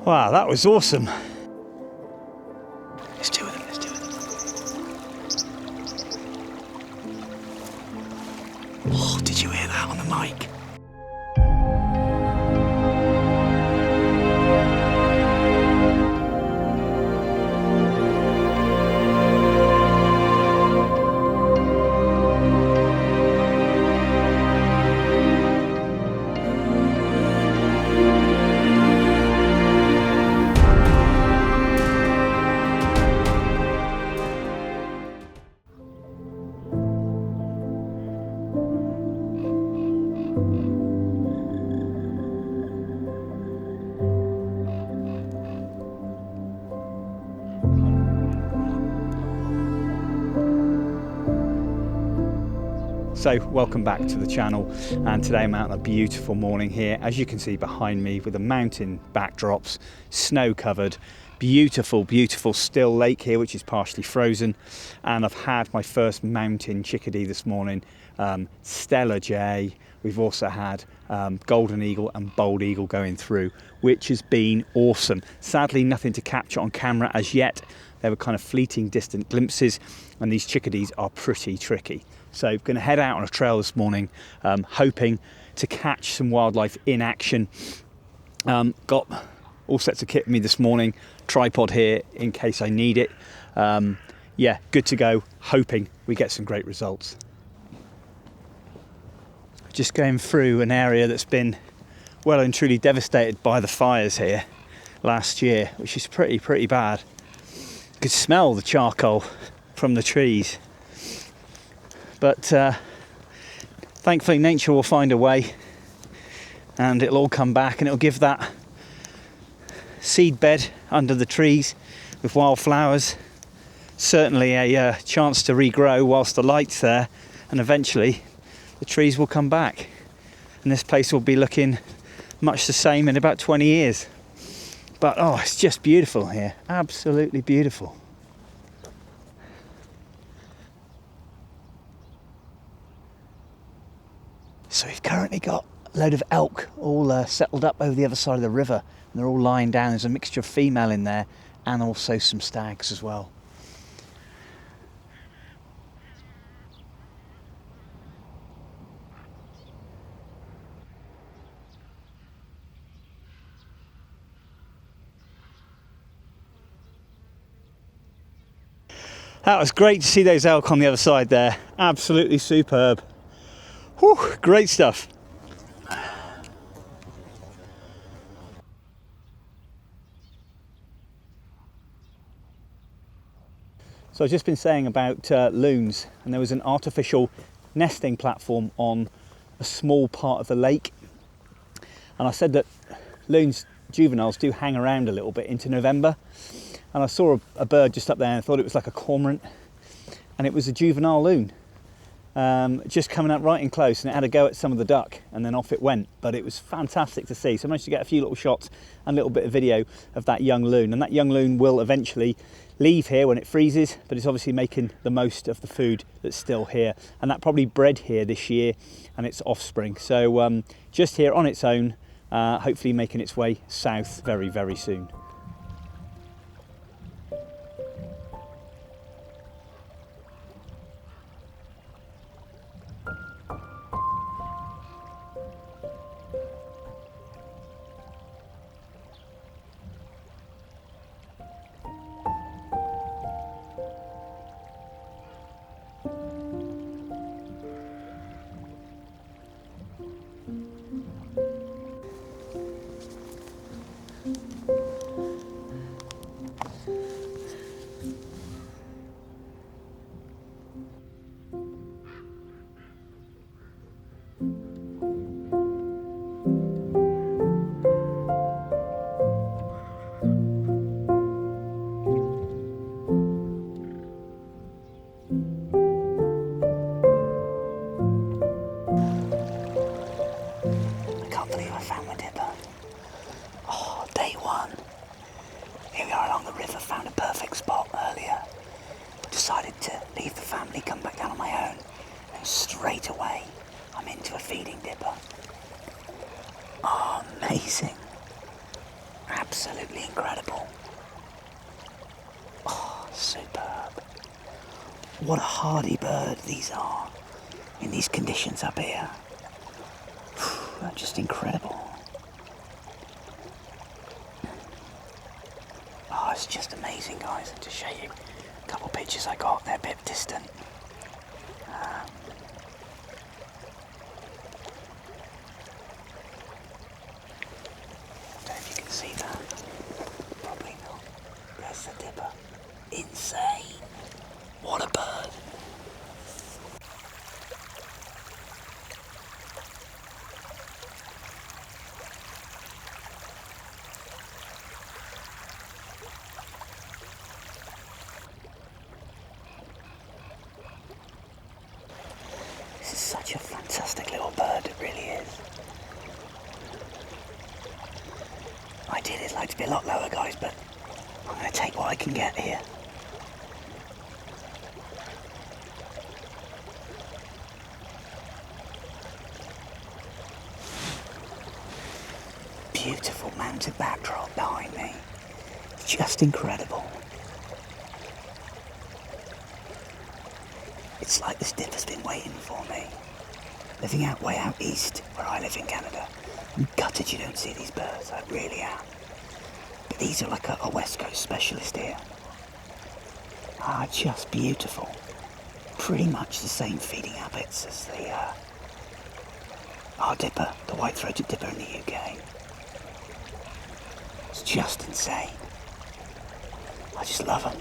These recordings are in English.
Wow, that was awesome. There's two of them, there's two of them. Oh, did you hear that on the mic? So welcome back to the channel, and today I'm out on a beautiful morning here, as you can see behind me, with the mountain backdrops, snow covered, beautiful still lake here which is partially frozen, and I've had my first mountain chickadee this morning, Stella Jay. We've also had golden eagle and bald eagle going through, which has been awesome. Sadly nothing to capture on camera as yet. They were kind of fleeting distant glimpses, and these chickadees are pretty tricky. So I'm going to head out on a trail this morning, hoping to catch some wildlife in action. Got all sets of kit with me this morning, tripod here in case I need it. Yeah, good to go, hoping we get some great results. Just going through an area that's been well and truly devastated by the fires here last year, which is pretty bad. You could smell the charcoal from the trees. But thankfully nature will find a way, and it'll all come back, and it'll give that seed bed under the trees with wildflowers certainly a chance to regrow whilst the light's there, and eventually the trees will come back and this place will be looking much the same in about 20 years. But oh, it's just beautiful here, absolutely beautiful. So we've currently got a load of elk all settled up over the other side of the river, and they're all lying down. There's a mixture of female in there and also some stags as well. That was great to see those elk on the other side there. Absolutely superb. Whew, great stuff. So I've just been saying about loons, and there was an artificial nesting platform on a small part of the lake, and I said that loons juveniles do hang around a little bit into November, and I saw a bird just up there and I thought it was like a cormorant, and it was a juvenile loon. Just coming up right in close, and it had a go at some of the duck and then off it went, but it was fantastic to see. So I managed to get a few little shots and a little bit of video of that young loon, and that young loon will eventually leave here when it freezes, but it's obviously making the most of the food that's still here, and that probably bred here this year and its offspring. So just here on its own, hopefully making its way south very soon. Decided to leave the family, come back down on my own, and straight away I'm into a feeding dipper. Oh, amazing. Absolutely absolutely incredible. Oh, superb. What a hardy bird these are in these conditions up here. They're just incredible. Oh, it's just amazing, guys. To show you a couple of pictures I got, they're a bit distant. Don't know if you can see that. Probably not. There's the dipper. Insane. What a bird. This is such a fantastic little bird, it really is. Ideally, I'd like to be a lot lower, guys, but I'm going to take what I can get here. Beautiful mountain backdrop behind me. It's just incredible. It's like this dipper's been waiting for me. Living way out east, where I live in Canada. I'm gutted you don't see these birds, I really am. But these are like a West Coast specialist here. Ah, just beautiful. Pretty much the same feeding habits as our dipper, the white-throated dipper in the UK. It's just insane. I just love them.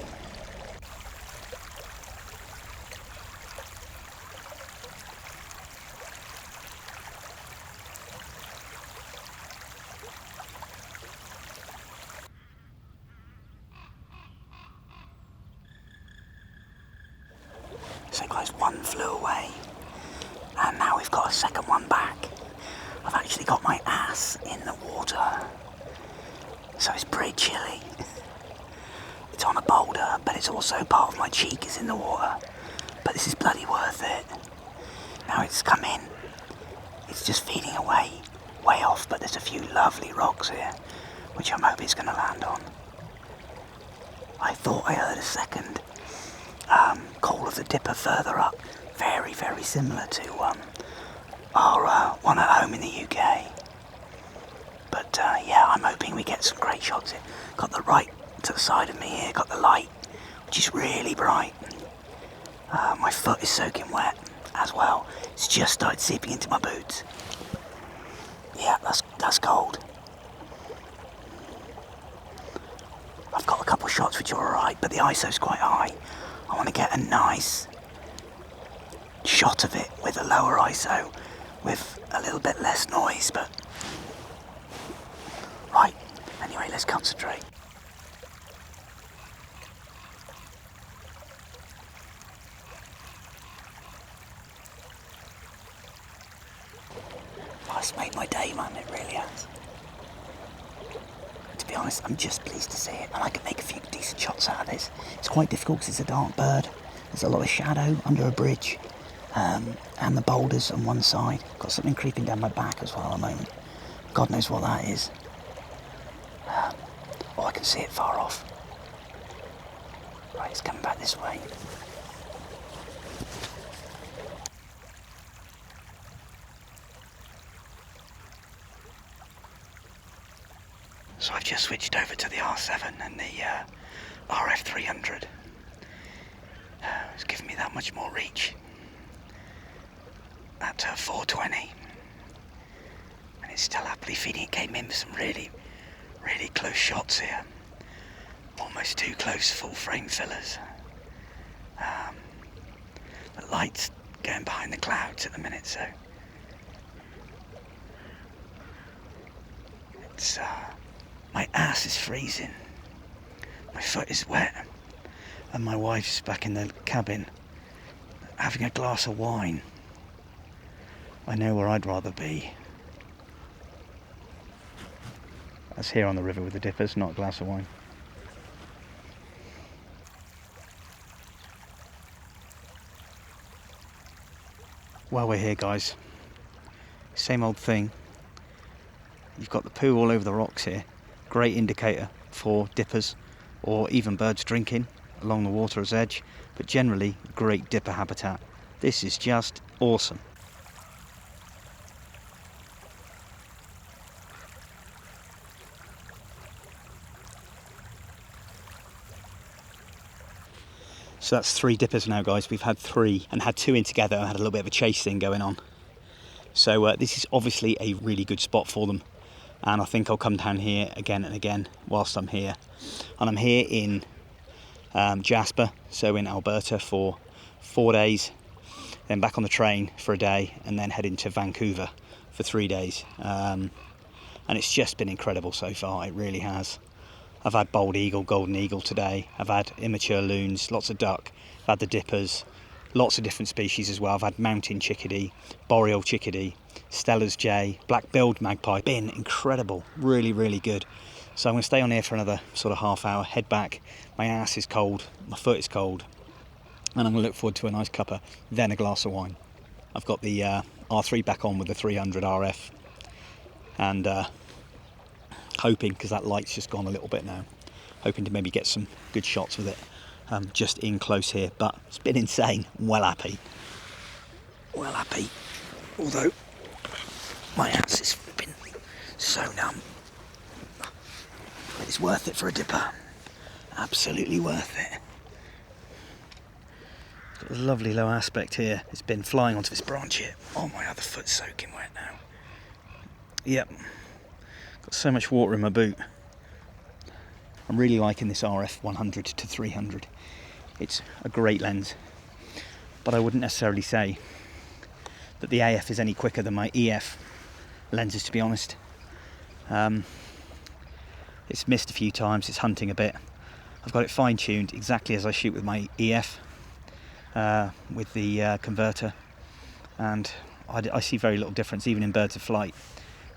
So guys, one flew away, and now we've got a second one back. I've actually got my ass in the water, so it's pretty chilly. It's on a boulder, but it's also part of my cheek is in the water. But this is bloody worth it. Now it's come in. It's just feeding away, way off, but there's a few lovely rocks here, which I'm hoping it's going to land on. I thought I heard a second call of the dipper further up, very, very similar to our one at home in the UK. But yeah, I'm hoping we get some great shots here. Got the right to the side of me here, got the light, which is really bright. My foot is soaking wet as well. It's just started seeping into my boots. Yeah, that's cold. I've got a couple of shots which are alright, but the ISO's quite high. I want to get a nice shot of it with a lower ISO, with a little bit less noise, but... Right, anyway, let's concentrate. Oh, it's made my day, man, it really has. To be honest, I'm just pleased to see it, and I can make a few decent shots out of this. It's quite difficult because it's a dark bird. There's a lot of shadow under a bridge, and the boulders on one side. Got something creeping down my back as well at the moment. God knows what that is. Oh, I can see it far off. Right, it's coming back this way. So I've just switched over to the R7 and the RF100. It's giving me that much more reach. At 420. And it's still happily feeding. It came in with some really, really close shots here. Almost too close full frame fillers. The light's going behind the clouds at the minute, so it's my ass is freezing, my foot is wet, and my wife's back in the cabin having a glass of wine. I know where I'd rather be. That's here on the river with the dippers, not a glass of wine. Well, we're here, guys. Same old thing. You've got the poo all over the rocks here. great indicator for dippers or even birds drinking along the water's edge, but generally great dipper habitat. This is just awesome. So that's 3 dippers now, guys. We've had 3 and had 2 in together and had a little bit of a chase thing going on. So this is obviously a really good spot for them. And I think I'll come down here again and again whilst I'm here. And I'm here in Jasper, so in Alberta, for 4 days. Then back on the train for a day and then heading to Vancouver for 3 days. And it's just been incredible so far, it really has. I've had bald eagle, golden eagle today. I've had immature loons, lots of duck. I've had the dippers, lots of different species as well. I've had mountain chickadee, boreal chickadee, Steller's jay, black-billed magpie. Been incredible, really, really good. So I'm going to stay on here for another sort of half hour, head back. My ass is cold, my foot is cold, and I'm going to look forward to a nice cuppa, then a glass of wine. I've got the R3 back on with the 300 RF, and hoping, because that light's just gone a little bit now, hoping to maybe get some good shots with it just in close here. But it's been insane. Well happy, although my ass has been so numb. It's worth it for a dipper, absolutely worth it. Got a lovely low aspect here. It's been flying onto this branch here. Oh, my other foot's soaking wet now. Yep, got so much water in my boot. I'm really liking this RF100-300. It's a great lens, but I wouldn't necessarily say that the AF is any quicker than my EF lenses, to be honest. It's missed a few times, it's hunting a bit. I've got it fine-tuned exactly as I shoot with my EF, with the converter, and I see very little difference even in birds of flight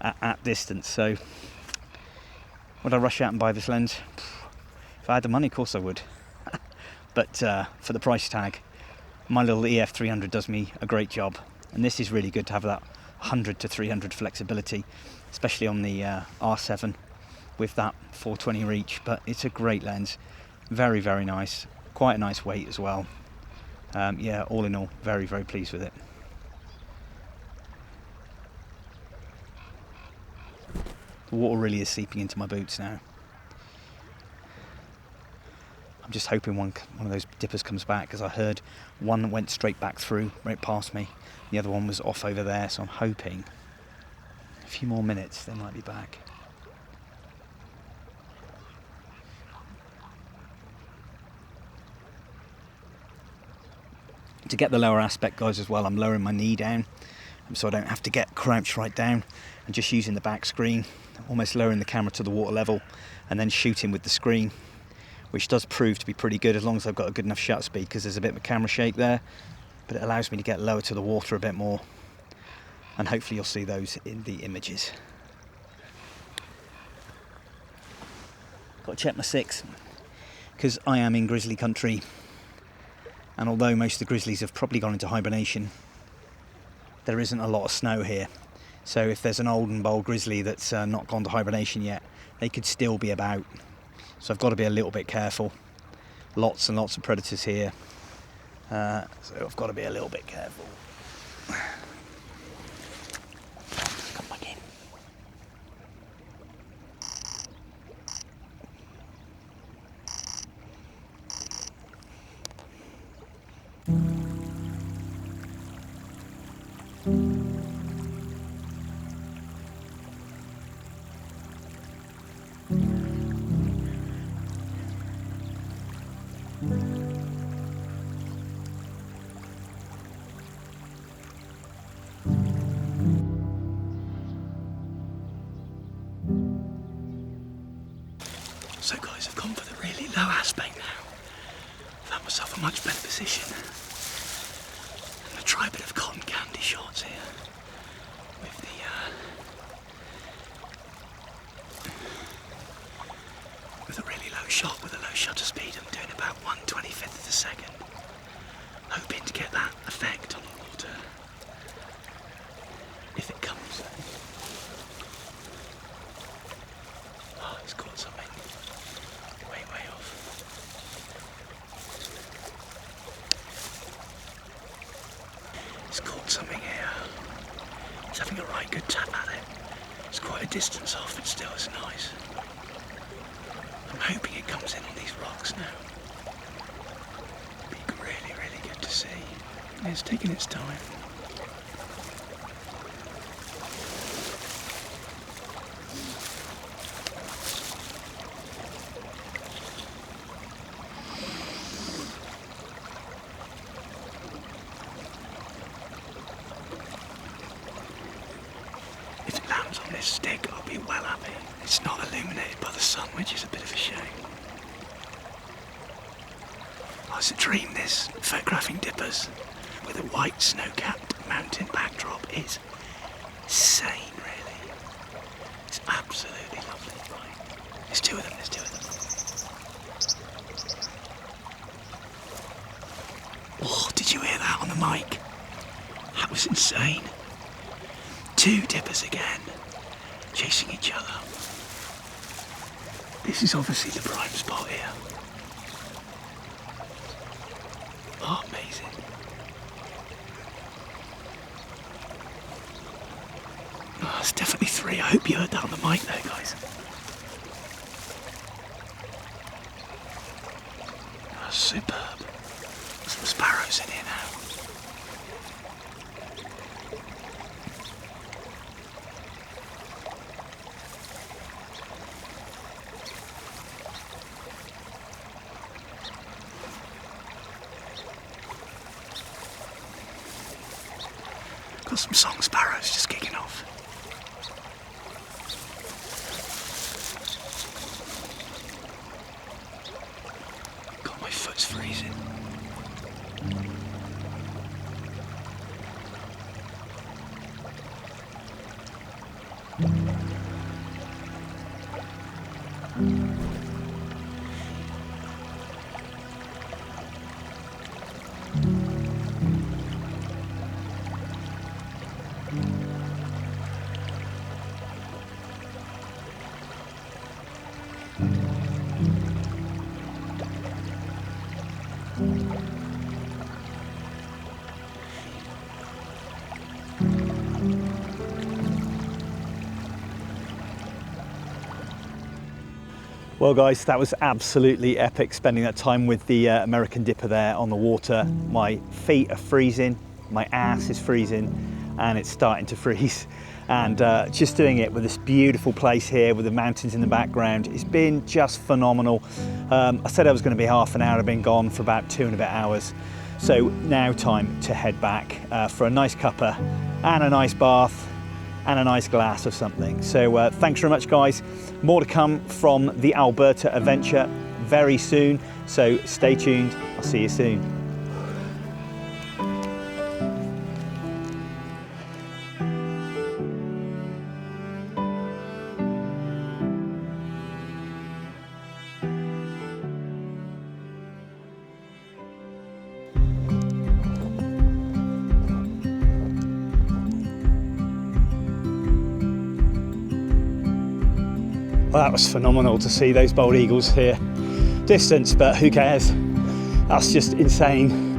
at distance. So would I rush out and buy this lens? If I had the money, of course I would. But for the price tag, my little EF300 does me a great job, and this is really good to have that 100-300 flexibility, especially on the R7 with that 420 reach. But it's a great lens, very, very nice, quite a nice weight as well. Yeah, all in all, very, very pleased with it. The water really is seeping into my boots now. I'm just hoping one of those dippers comes back, because I heard one that went straight back through, right past me. The other one was off over there, so I'm hoping a few more minutes they might be back. To get the lower aspect, guys, as well, I'm lowering my knee down so I don't have to get crouched right down, and just using the back screen, almost lowering the camera to the water level and then shooting with the screen, which does prove to be pretty good as long as I've got a good enough shutter speed, because there's a bit of a camera shake there, but it allows me to get lower to the water a bit more, and hopefully you'll see those in the images. Got to check my 6, because I am in grizzly country, and although most of the grizzlies have probably gone into hibernation, there isn't a lot of snow here. So if there's an old and bold grizzly that's not gone to hibernation yet, they could still be about. So I've got to be a little bit careful. Lots and lots of predators here. So I've got to be a little bit careful. Come back in. So guys, I've gone for the really low aspect now. Found myself a much better position. I'm going to try a bit of cotton candy shots here with a really low shot with a low shutter speed. I'm doing about 1/25 of a second, hoping to get that effect on the water if it comes. Oh, it's gorgeous. It's having a right good tap at it. It's quite a distance off, but still it's nice. I'm hoping it comes in on these rocks now. Be really, really good to see. It's taking its time. If it lands on this stick, I'll be well happy. It's not illuminated by the sun, which is a bit of a shame. Oh, it's a dream, this. Photographing dippers with a white snow-capped mountain backdrop is insane, really. It's absolutely lovely. Right. There's two of them, there's two of them. Oh, did you hear that on the mic? That was insane. Two dippers again, chasing each other. This is obviously the prime spot here. Oh, amazing. Oh, it's definitely three. I hope you heard that on the mic there, guys. Oh, superb. There's some sparrows in here now. Got some song sparrows just kicking off. God, my foot's freezing. Well guys, that was absolutely epic, spending that time with the American dipper there on the water. My feet are freezing, my ass is freezing, and it's starting to freeze. And just doing it with this beautiful place here with the mountains in the background, it's been just phenomenal. I said I was going to be half an hour, I've been gone for about 2.5 hours. So now time to head back for a nice cuppa and a nice bath and a nice glass of something. So thanks very much guys. More to come from the Alberta adventure very soon. So stay tuned, I'll see you soon. Well, that was phenomenal to see those bald eagles here. Distance, but who cares? That's just insane.